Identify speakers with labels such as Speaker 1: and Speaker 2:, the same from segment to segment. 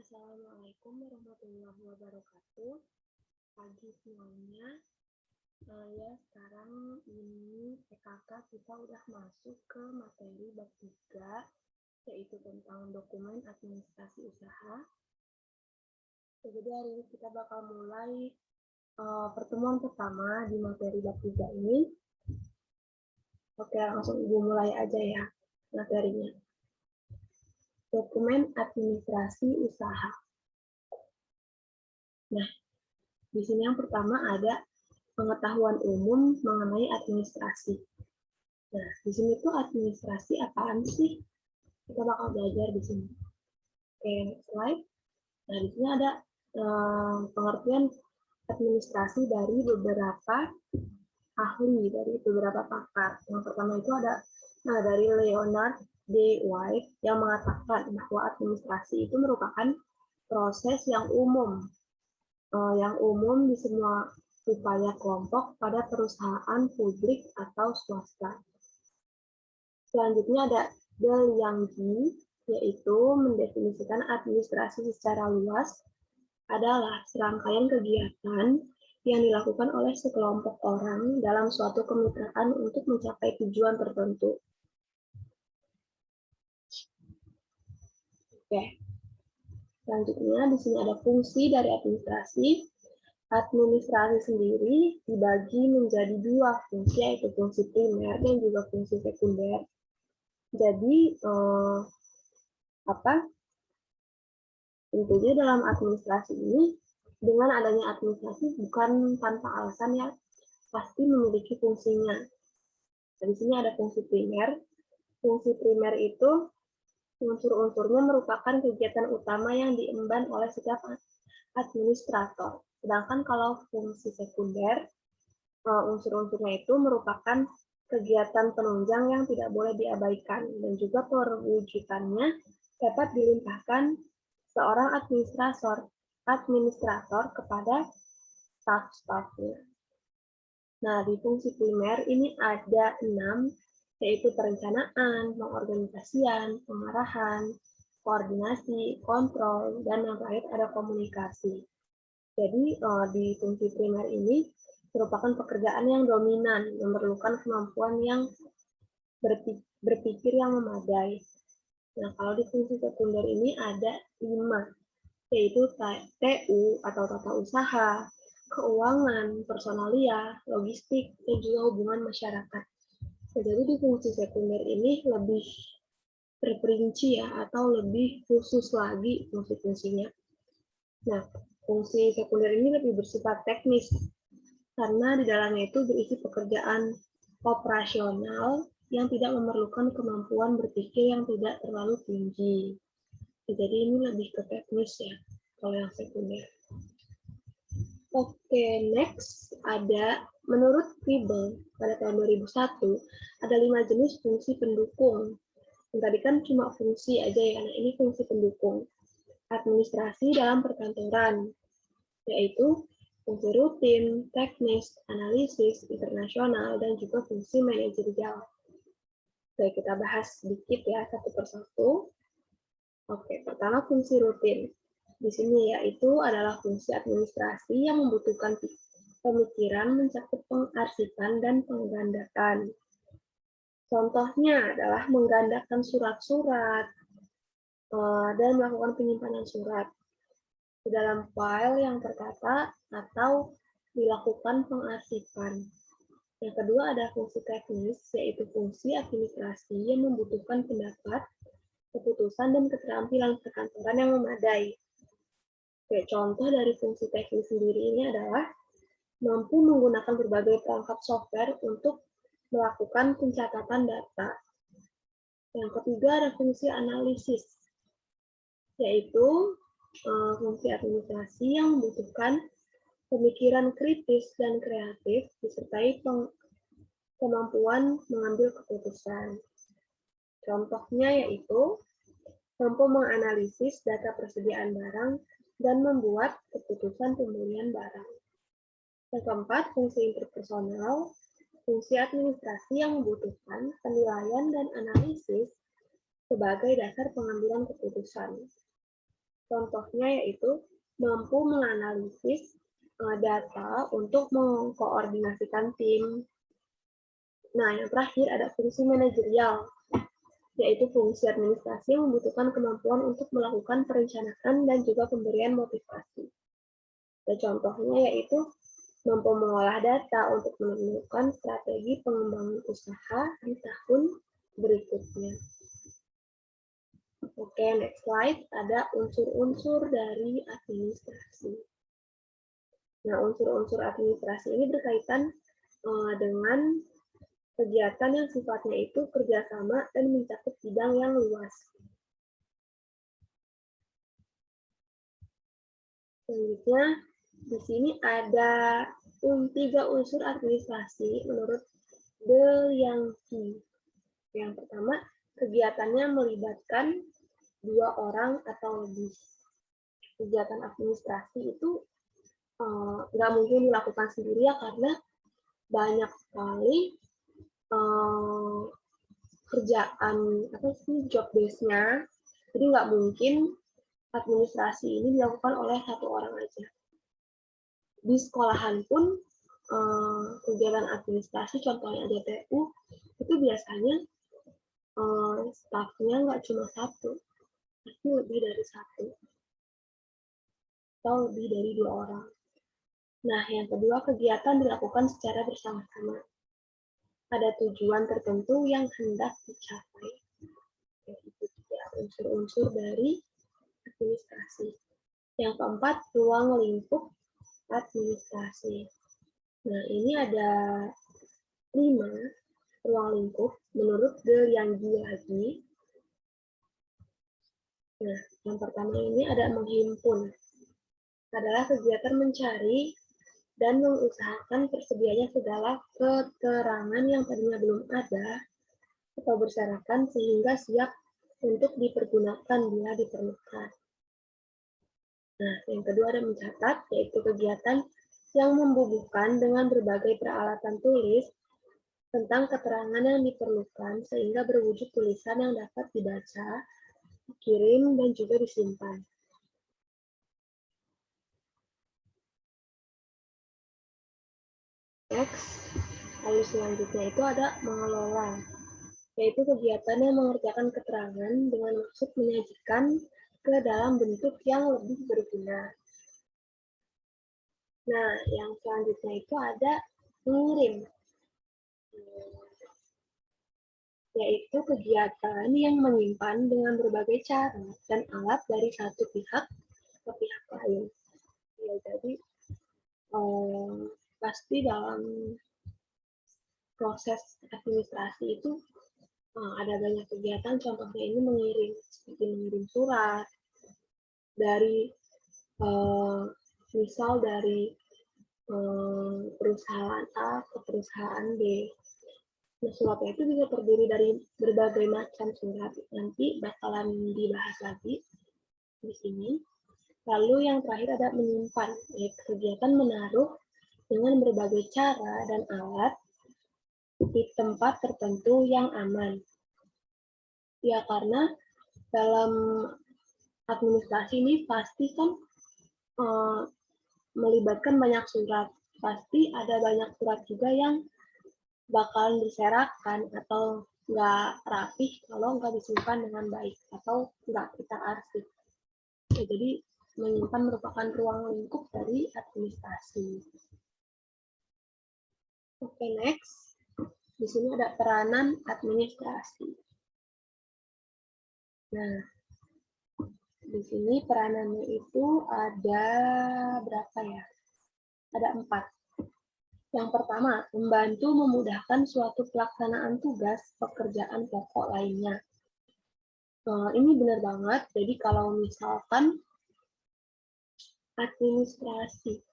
Speaker 1: Assalamualaikum warahmatullahi wabarakatuh. Pagi semuanya. Ya, sekarang ini PKK kita udah masuk ke materi bab 3, yaitu tentang dokumen administrasi usaha. Jadi hari ini kita bakal mulai pertemuan pertama di materi bab 3 ini. Oke, langsung Ibu mulai aja ya materinya. Dokumen administrasi usaha. Nah, di sini yang pertama ada pengetahuan umum mengenai administrasi. Nah, di sini tuh administrasi apaan sih? Kita bakal belajar di sini. Oke, next slide. Nah, di sini ada pengertian administrasi dari beberapa ahli, dari beberapa pakar. Yang pertama itu ada dari Leonard D. White yang mengatakan bahwa administrasi itu merupakan proses yang umum di semua upaya kelompok pada perusahaan publik atau swasta. Selanjutnya ada De Liangji, yaitu mendefinisikan administrasi secara luas adalah serangkaian kegiatan yang dilakukan oleh sekelompok orang dalam suatu kemitraan untuk mencapai tujuan tertentu. Oke. Selanjutnya di sini ada fungsi dari administrasi. Administrasi sendiri dibagi menjadi dua fungsi, yaitu fungsi primer dan juga fungsi sekunder. Jadi intinya dalam administrasi ini, dengan adanya administrasi bukan tanpa alasan ya, pasti memiliki fungsinya. Di sini ada fungsi primer. Fungsi primer itu unsur-unsurnya merupakan kegiatan utama yang diemban oleh setiap administrator. Sedangkan kalau fungsi sekunder, unsur-unsurnya itu merupakan kegiatan penunjang yang tidak boleh diabaikan, dan juga perwujudannya dapat dilimpahkan seorang administrator kepada staf-stafnya. Nah, di fungsi primer ini ada 6, yaitu perencanaan, pengorganisasian, pengarahan, koordinasi, kontrol, dan yang terakhir ada komunikasi. Jadi di fungsi primer ini merupakan pekerjaan yang dominan, memerlukan kemampuan yang berpikir yang memadai. Nah, kalau di fungsi sekunder ini ada 5, yaitu TU atau tata usaha, keuangan, personalia, logistik, dan juga hubungan masyarakat. Nah, jadi di fungsi sekunder ini lebih terperinci ya, atau lebih khusus lagi fungsi-fungsinya. Nah, fungsi sekunder ini lebih bersifat teknis, karena di dalamnya itu berisi pekerjaan operasional yang tidak memerlukan kemampuan berpikir yang tidak terlalu tinggi. Jadi ini lebih ke teknis ya, kalau yang sekunder. Oke, next ada, menurut Kribel pada tahun 2001, ada 5 jenis fungsi pendukung. Dan tadi kan cuma fungsi aja ya, nah ini fungsi pendukung. Administrasi dalam perkantoran, yaitu fungsi rutin, teknis, analisis, internasional, dan juga fungsi manajerial. Baik, kita bahas sedikit ya, satu persatu. Oke, pertama fungsi rutin. Di sini yaitu adalah fungsi administrasi yang membutuhkan pemikiran mencakup pengarsipan dan penggandakan. Contohnya adalah menggandakan surat-surat dan melakukan penyimpanan surat di dalam file yang tertata atau dilakukan pengarsipan. Yang kedua ada fungsi teknis, yaitu fungsi administrasi yang membutuhkan pendapat, keputusan, dan keterampilan perkantoran yang memadai. Oke, contoh dari fungsi teknis sendiri ini adalah mampu menggunakan berbagai perangkat software untuk melakukan pencatatan data. Yang ketiga ada fungsi analisis, yaitu fungsi administrasi yang membutuhkan pemikiran kritis dan kreatif disertai kemampuan mengambil keputusan. Contohnya yaitu mampu menganalisis data persediaan barang dan membuat keputusan pembelian barang. Yang keempat, fungsi interpersonal, fungsi administrasi yang membutuhkan penilaian dan analisis sebagai dasar pengambilan keputusan. Contohnya yaitu mampu menganalisis data untuk mengkoordinasikan tim. Nah, yang terakhir ada fungsi manajerial, yaitu fungsi administrasi yang membutuhkan kemampuan untuk melakukan perencanaan dan juga pemberian motivasi. Dan contohnya yaitu mampu mengolah data untuk menemukan strategi pengembangan usaha di tahun berikutnya. Oke, next slide. Ada unsur-unsur dari administrasi. Nah, unsur-unsur administrasi ini berkaitan dengan kegiatan yang sifatnya itu kerjasama dan mencakup bidang yang luas. Selanjutnya, di sini ada 3 unsur administrasi menurut De Liangqi. Yang pertama, kegiatannya melibatkan 2 orang atau lebih. Kegiatan administrasi itu nggak mungkin dilakukan sendiri ya, karena banyak sekali kerjaan job base-nya, jadi nggak mungkin administrasi ini dilakukan oleh 1 orang aja. Di sekolahan pun kegiatan administrasi, contohnya DPU, itu biasanya stafnya nggak cuma 1, pasti lebih dari 1 atau lebih dari 2 orang. Nah, yang kedua, kegiatan dilakukan secara bersama-sama. Ada tujuan tertentu yang hendak dicapai. Itu tiga unsur-unsur dari administrasi. Yang keempat, ruang lingkup administrasi. Nah, ini ada 5 ruang lingkup menurut De Liangqi lagi. Nah, yang pertama ini ada menghimpun. Adalah kegiatan mencari dan mengusahakan tersedianya segala keterangan yang tadinya belum ada atau berserakan sehingga siap untuk dipergunakan bila diperlukan. Nah, yang kedua ada mencatat, yaitu kegiatan yang membubuhkan dengan berbagai peralatan tulis tentang keterangan yang diperlukan sehingga berwujud tulisan yang dapat dibaca, dikirim, dan juga disimpan. Next, lalu selanjutnya itu ada mengelola, yaitu kegiatan yang mengerjakan keterangan dengan maksud menyajikan ke dalam bentuk yang lebih berguna. Nah, yang selanjutnya itu ada mengirim, yaitu kegiatan yang menyimpan dengan berbagai cara dan alat dari satu pihak ke pihak lain. Ya, jadi pasti dalam proses administrasi itu ada banyak kegiatan, contohnya ini mengirim, seperti mengirim surat dari misal dari perusahaan A ke perusahaan B. Nah, suratnya itu bisa terdiri dari berbagai macam surat. Nanti bakalan dibahas lagi di sini. Lalu yang terakhir ada menyimpan, yaitu kegiatan menaruh dengan berbagai cara dan alat di tempat tertentu yang aman. Ya, karena dalam administrasi ini pasti kan melibatkan banyak surat. Pasti ada banyak surat juga yang bakalan berserakan atau nggak rapih kalau nggak disimpan dengan baik atau nggak kita arsip. Ya, jadi menyimpan merupakan ruang lingkup dari administrasi. Oke, next. Di sini ada peranan administrasi. Nah, di sini peranannya itu ada berapa ya? Ada 4. Yang pertama, membantu memudahkan suatu pelaksanaan tugas pekerjaan pokok lainnya. Ini benar banget, jadi kalau misalkan administrasi,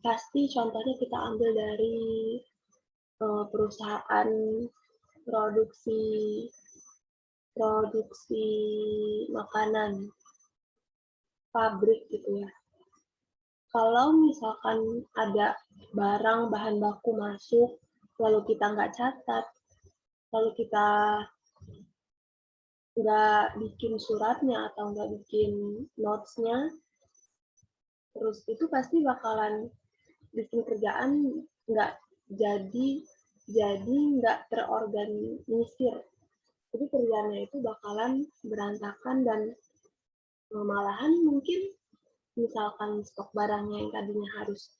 Speaker 1: pasti contohnya kita ambil dari perusahaan produksi makanan, pabrik gitu ya. Kalau misalkan ada barang bahan baku masuk, lalu kita nggak catat, lalu kita nggak bikin suratnya atau nggak bikin notes-nya, terus itu pasti bakalan bikin kerjaan nggak jadi nggak terorganisir. Jadi kerjaannya itu bakalan berantakan dan malahan mungkin misalkan stok barangnya yang tadinya harus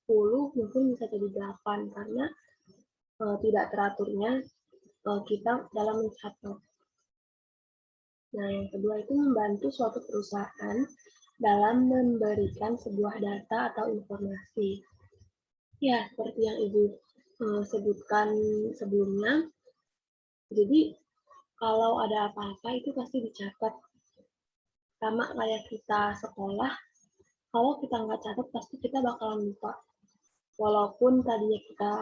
Speaker 1: 10 mungkin bisa jadi 8 karena tidak teraturnya kita dalam mencatat. Nah, yang kedua itu membantu suatu perusahaan dalam memberikan sebuah data atau informasi. Ya, seperti yang Ibu sebutkan sebelumnya, jadi kalau ada apa-apa itu pasti dicatat. Sama kayak kita sekolah, kalau kita nggak catat pasti kita bakalan lupa. Walaupun tadinya kita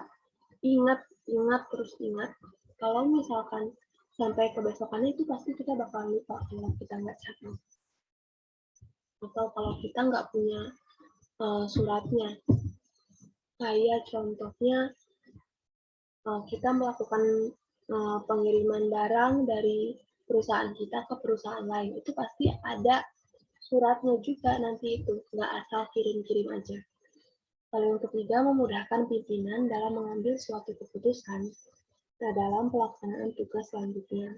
Speaker 1: ingat terus ingat, kalau misalkan sampai kebesokannya itu pasti kita bakalan lupa kalau kita nggak catat. Atau kalau kita nggak punya suratnya. Kayak contohnya kita melakukan pengiriman barang dari perusahaan kita ke perusahaan lain. Itu pasti ada suratnya juga nanti itu, nggak asal kirim-kirim aja. Lalu yang ketiga, memudahkan pimpinan dalam mengambil suatu keputusan dalam pelaksanaan tugas selanjutnya.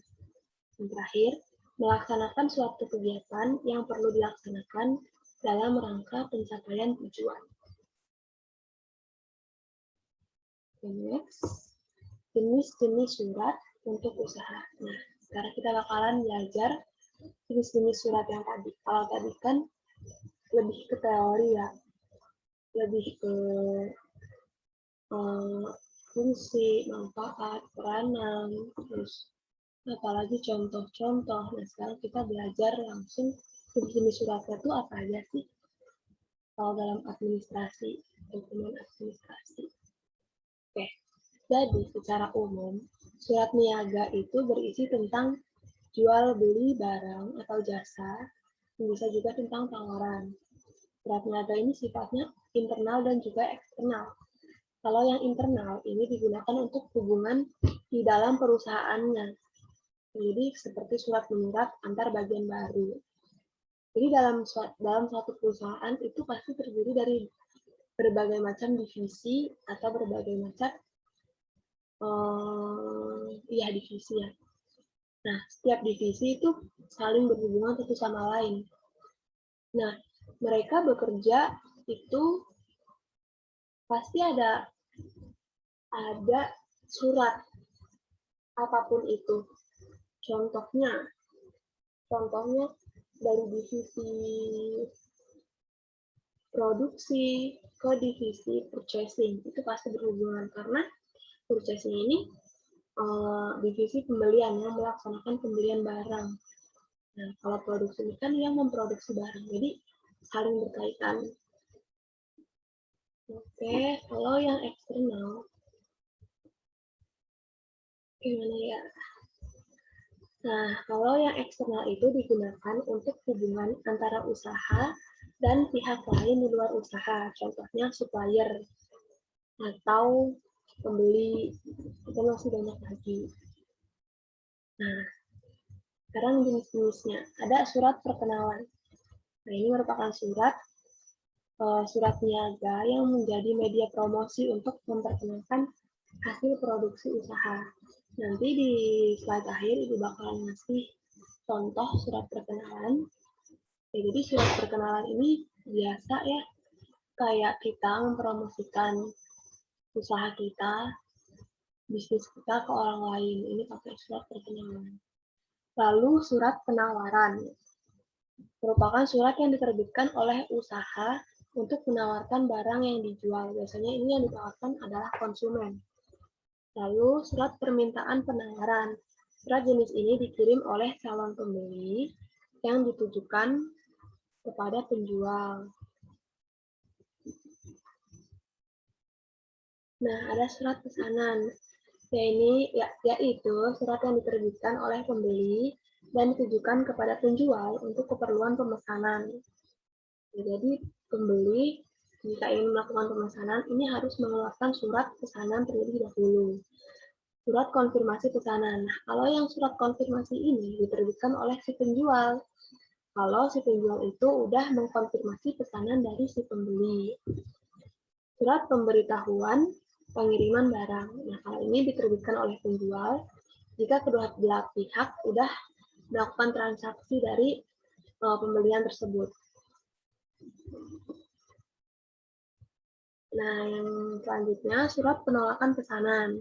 Speaker 1: Yang terakhir, melaksanakan suatu kegiatan yang perlu dilaksanakan dalam rangka pencapaian tujuan. Next, jenis-jenis surat untuk usaha. Nah, sekarang kita bakalan belajar jenis-jenis surat yang tadi. Kalau tadi kan lebih ke teori ya, lebih ke fungsi, manfaat, peranan, terus apalagi contoh-contoh. Nah, sekarang kita belajar langsung jenis suratnya itu apa aja sih kalau dalam administrasi, dokumen administrasi. Oke, jadi secara umum, surat niaga itu berisi tentang jual beli barang atau jasa, bisa juga tentang tawaran. Surat niaga ini sifatnya internal dan juga eksternal. Kalau yang internal ini digunakan untuk hubungan di dalam perusahaannya. Jadi seperti surat menyurat antar bagian baru. Jadi dalam suatu perusahaan itu pasti terdiri dari berbagai macam divisi atau berbagai macam divisi ya. Nah, setiap divisi itu saling berhubungan satu sama lain. Nah, mereka bekerja itu pasti ada surat apapun itu. Contohnya dari divisi produksi ke divisi purchasing itu pasti berhubungan karena purchasing ini divisi pembelian yang melaksanakan pembelian barang. Nah, kalau produksi ini kan yang memproduksi barang, jadi saling berkaitan. Oke, kalau yang eksternal, gimana ya? Nah, kalau yang eksternal itu digunakan untuk hubungan antara usaha dan pihak lain di luar usaha, contohnya supplier atau pembeli, itu masih banyak lagi. Nah, sekarang jenis-jenisnya. Ada surat perkenalan. Nah, ini merupakan surat niaga yang menjadi media promosi untuk memperkenalkan hasil produksi usaha. Nanti di slide akhir Ibu bakalan ngasih contoh surat perkenalan. Ya, jadi surat perkenalan ini biasa ya, kayak kita mempromosikan usaha kita, bisnis kita ke orang lain. Ini pakai surat perkenalan. Lalu surat penawaran. Merupakan surat yang diterbitkan oleh usaha untuk menawarkan barang yang dijual. Biasanya ini yang ditawarkan adalah konsumen. Lalu surat permintaan penawaran. Surat jenis ini dikirim oleh calon pembeli yang ditujukan kepada penjual. Nah, ada surat pesanan. Yaitu surat yang diterbitkan oleh pembeli dan ditujukan kepada penjual untuk keperluan pemesanan. Jadi pembeli jika ingin melakukan pemesanan ini harus mengeluarkan surat pesanan terlebih dahulu. surat konfirmasi pesanan. Nah, kalau yang surat konfirmasi ini diterbitkan oleh si penjual. Kalau si penjual itu udah mengkonfirmasi pesanan dari si pembeli. Surat pemberitahuan pengiriman barang. Nah, hal ini diterbitkan oleh penjual jika kedua belah pihak udah melakukan transaksi dari pembelian tersebut. Nah, yang selanjutnya surat penolakan pesanan.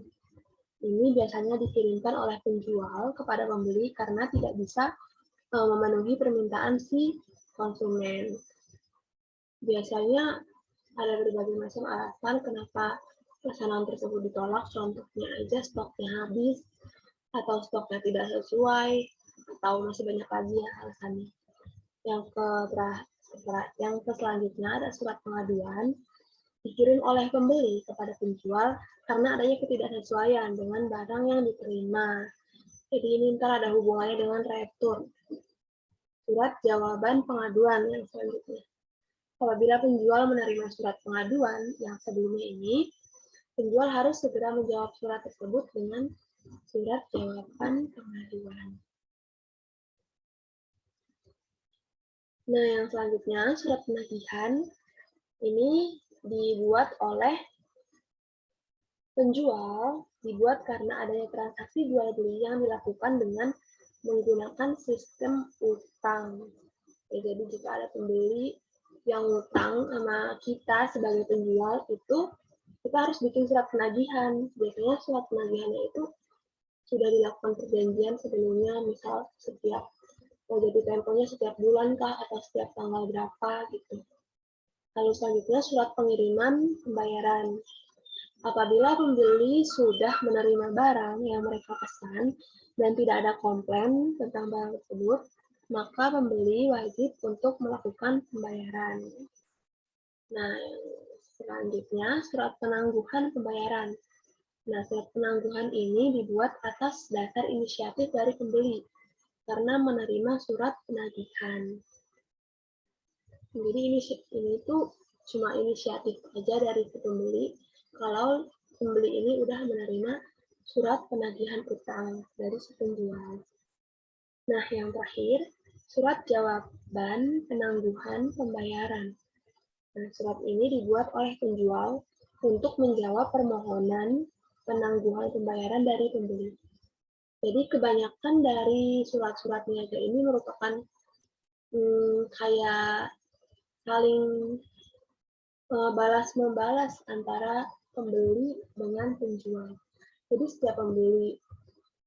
Speaker 1: Ini biasanya dikirimkan oleh penjual kepada pembeli karena tidak bisa memenuhi permintaan si konsumen. Biasanya ada berbagai macam alasan kenapa pesanan tersebut ditolak, contohnya aja stoknya habis, atau stoknya tidak sesuai, atau masih banyak lagi ya alasannya. Yang selanjutnya ada surat pengaduan dikirim oleh pembeli kepada penjual karena adanya ketidaksesuaian dengan barang yang diterima. Jadi ini ntar ada hubungannya dengan retur. Surat jawaban pengaduan yang selanjutnya. Apabila penjual menerima surat pengaduan yang sebelumnya ini, penjual harus segera menjawab surat tersebut dengan surat jawaban pengaduan. Nah, yang selanjutnya surat penagihan ini dibuat oleh penjual, dibuat karena adanya transaksi jual beli yang dilakukan dengan menggunakan sistem utang. Ya, jadi jika ada pembeli yang utang sama kita sebagai penjual, itu kita harus bikin surat penagihan. Biasanya surat penagihannya itu sudah dilakukan perjanjian sebelumnya, misal setiap jadi temponya setiap bulan kah atau setiap tanggal berapa gitu. Lalu selanjutnya surat pengiriman pembayaran. Apabila pembeli sudah menerima barang yang mereka pesan dan tidak ada komplain tentang barang tersebut, maka pembeli wajib untuk melakukan pembayaran. Nah, selanjutnya surat penangguhan pembayaran. Nah, surat penangguhan ini dibuat atas dasar inisiatif dari pembeli karena menerima surat penagihan. Jadi ini tuh cuma inisiatif aja dari si pembeli kalau pembeli ini udah menerima surat penagihan utang dari si penjual. Nah, yang terakhir, surat jawaban penangguhan pembayaran. Nah, surat ini dibuat oleh penjual untuk menjawab permohonan penangguhan pembayaran dari pembeli. Jadi kebanyakan dari surat-surat niaga ini merupakan kayak saling balas-membalas antara pembeli dengan penjual. Jadi setiap pembeli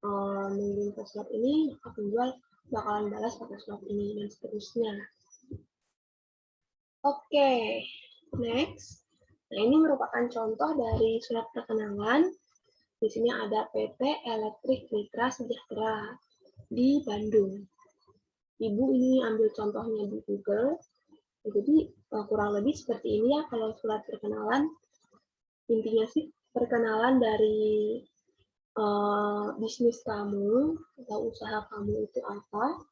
Speaker 1: mengirimkan surat ini, maka penjual bakalan balas pakai surat ini dan seterusnya. Oke, next. Nah, ini merupakan contoh dari surat perkenalan. Di sini ada PT Elektrik Mitra Sejahtera di Bandung. Ibu ini ambil contohnya di Google. Jadi kurang lebih seperti ini ya kalau surat perkenalan. Intinya sih perkenalan dari bisnis kamu atau usaha kamu itu apa.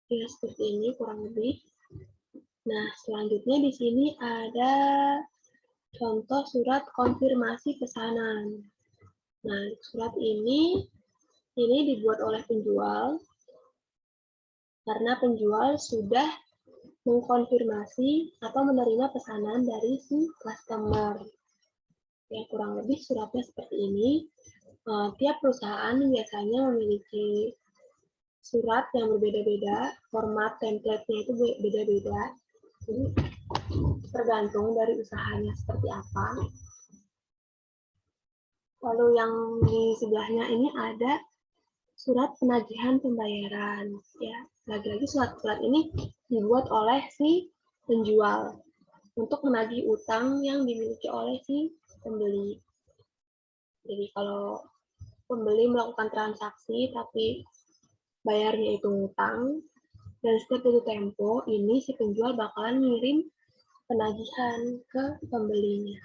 Speaker 1: Ya seperti ini kurang lebih. Nah selanjutnya di sini ada contoh surat konfirmasi pesanan. Nah surat ini dibuat oleh penjual karena penjual sudah mengkonfirmasi atau menerima pesanan dari si customer. Ya, kurang lebih suratnya seperti ini. Tiap perusahaan biasanya memiliki surat yang berbeda-beda, format template-nya itu beda-beda. Jadi tergantung dari usahanya seperti apa. Lalu yang di sebelahnya ini ada surat penagihan pembayaran. Ya, lagi-lagi surat-surat ini dibuat oleh si penjual untuk menagih utang yang dimiliki oleh si pembeli. Jadi kalau pembeli melakukan transaksi tapi bayarnya itu utang, dan setiap jatuh tempo ini si penjual bakalan ngirim penagihan ke pembelinya.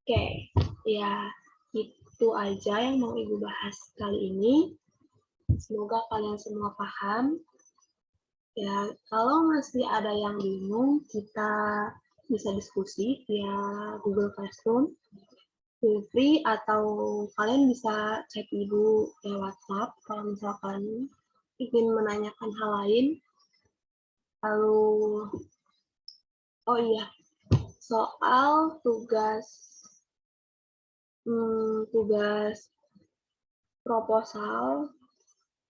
Speaker 1: Oke, ya itu aja yang mau Ibu bahas kali ini. Semoga kalian semua paham. Ya, kalau masih ada yang bingung, kita bisa diskusi via Google Classroom, feel free, atau kalian bisa chat Ibu via WhatsApp kalau misalkan ingin menanyakan hal lain. Lalu, oh iya, soal tugas proposal,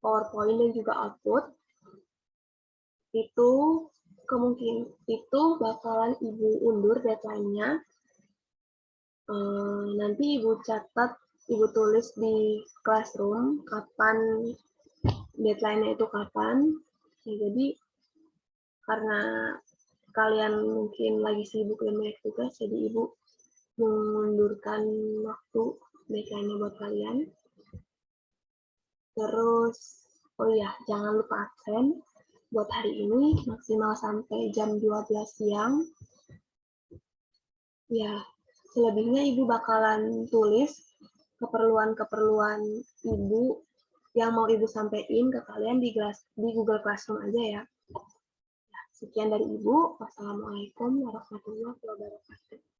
Speaker 1: PowerPoint, dan juga output, itu kemungkinan itu bakalan Ibu undur deadline-nya. Nanti Ibu catat, Ibu tulis di Classroom kapan deadline-nya itu kapan. Ya, jadi karena kalian mungkin lagi sibuk dan banyak tugas, jadi Ibu mengundurkan waktu deadline-nya buat kalian. Terus, oh iya, jangan lupa absen buat hari ini maksimal sampai jam 12 siang. Ya, selebihnya Ibu bakalan tulis keperluan-keperluan Ibu yang mau Ibu sampaikan ke kalian di Google Classroom aja ya. Sekian dari Ibu. Wassalamualaikum warahmatullahi wabarakatuh.